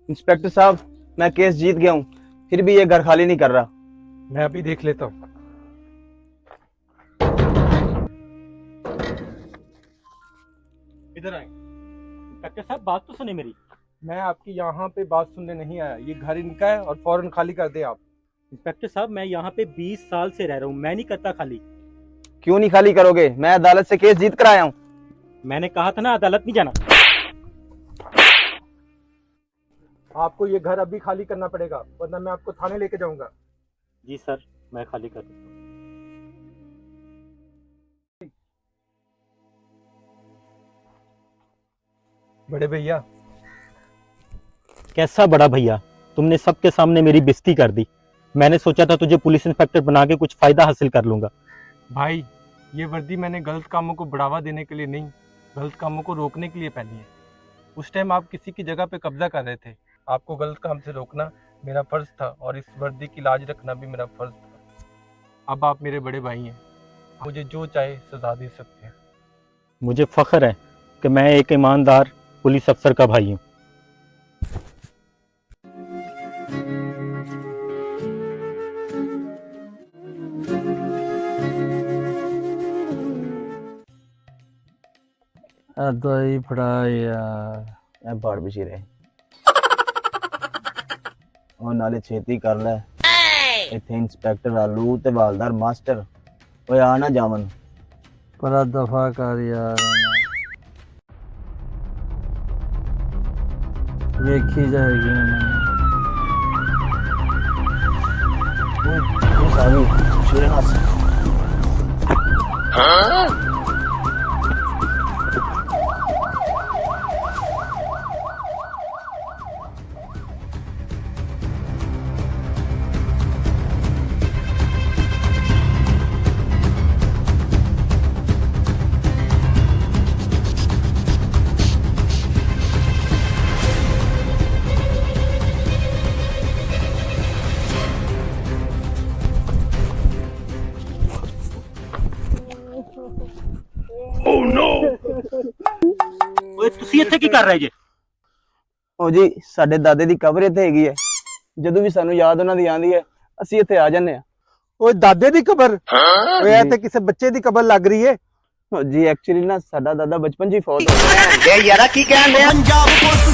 Inspector साहब, मैं case जीत गया हूँ, फिर भी ये घर खाली नहीं कर रहा। मैं अभी देख लेता हूँ। इधर आए। इंस्पेक्टर साहब, बात तो सुने मेरी। मैं आपकी यहाँ पे बात सुनने नहीं आया। ये घर इनका है और फौरन खाली कर दे आप। इंस्पेक्टर साहब, मैं यहाँ पे 20 साल से रह रहा हूँ, मैं नहीं करता खाली। क्यों नहीं खाली करोगे? मैं अदालत से केस जीत कर आया हूँ। मैंने कहा था ना, अदालत नहीं जाना। आपको ये घर अभी खाली करना पड़ेगा, वरना मैं आपको थाने लेके जाऊंगा। जी सर, मैं खाली कर देता हूँ। बड़े भैया, कैसा बड़ा भैया? तुमने सबके सामने मेरी बेइज्जती कर दी। मैंने सोचा था तुझे पुलिस इंस्पेक्टर बना के कुछ फायदा हासिल कर लूंगा। भाई ये वर्दी मैंने गलत कामों को बढ़ावा देने के लिए नहीं, गलत कामों को रोकने के लिए पहनी है। उस टाइम आप किसी की जगह पे कब्जा कर रहे थे। आपको गलत काम से रोकना मेरा फर्ज था और इस वर्दी की लाज रखना भी मेरा फर्ज था। अब आप मेरे बड़े भाई हैं, मुझे जो चाहे सजा दे सकते हैं। मुझे फख्र है कि मैं एक ईमानदार पुलिस अफसर का भाई हूँ। दवाई फड़ा यार, मैं बाढ़ बिछी रहे और नाले छेती कर ले। इथे इंस्पेक्टर आलू ते वालदार मास्टर ओए आ ना जावन पर दफा कर यार। देखी जाएगी ਓਏ ਤੁਸੀਂ ਇੱਥੇ ਕੀ ਕਰ ਰਹੇ ਜੇ? ਉਹ ਜੀ ਸਾਡੇ ਦਾਦੇ ਦੀ ਕਬਰ ਇੱਥੇ ਹੈਗੀ ਹੈ। ਜਦੋਂ ਵੀ ਸਾਨੂੰ ਯਾਦ ਉਹਨਾਂ ਦੀ ਆਉਂਦੀ ਹੈ ਅਸੀਂ ਇੱਥੇ ਆ ਜਾਂਦੇ ਆ। ਓਏ ਦਾਦੇ ਦੀ ਕਬਰ? ਓਏ ਇਹ ਤੇ ਕਿਸੇ ਬੱਚੇ ਦੀ ਕਬਰ ਲੱਗ ਰਹੀ ਏ। ਜੀ ਐਕਚੁਅਲੀ ਨਾ ਸਾਡਾ ਦਾਦਾ ਬਚਪਨ 'ਚ ਹੀ ਫੌਤ ਹੋ ਗਿਆ। ਯਾਰਾ ਕੀ ਕਹਿੰਦੇ ਆ? ਪੰਜਾਬ ਪੁਲਿਸ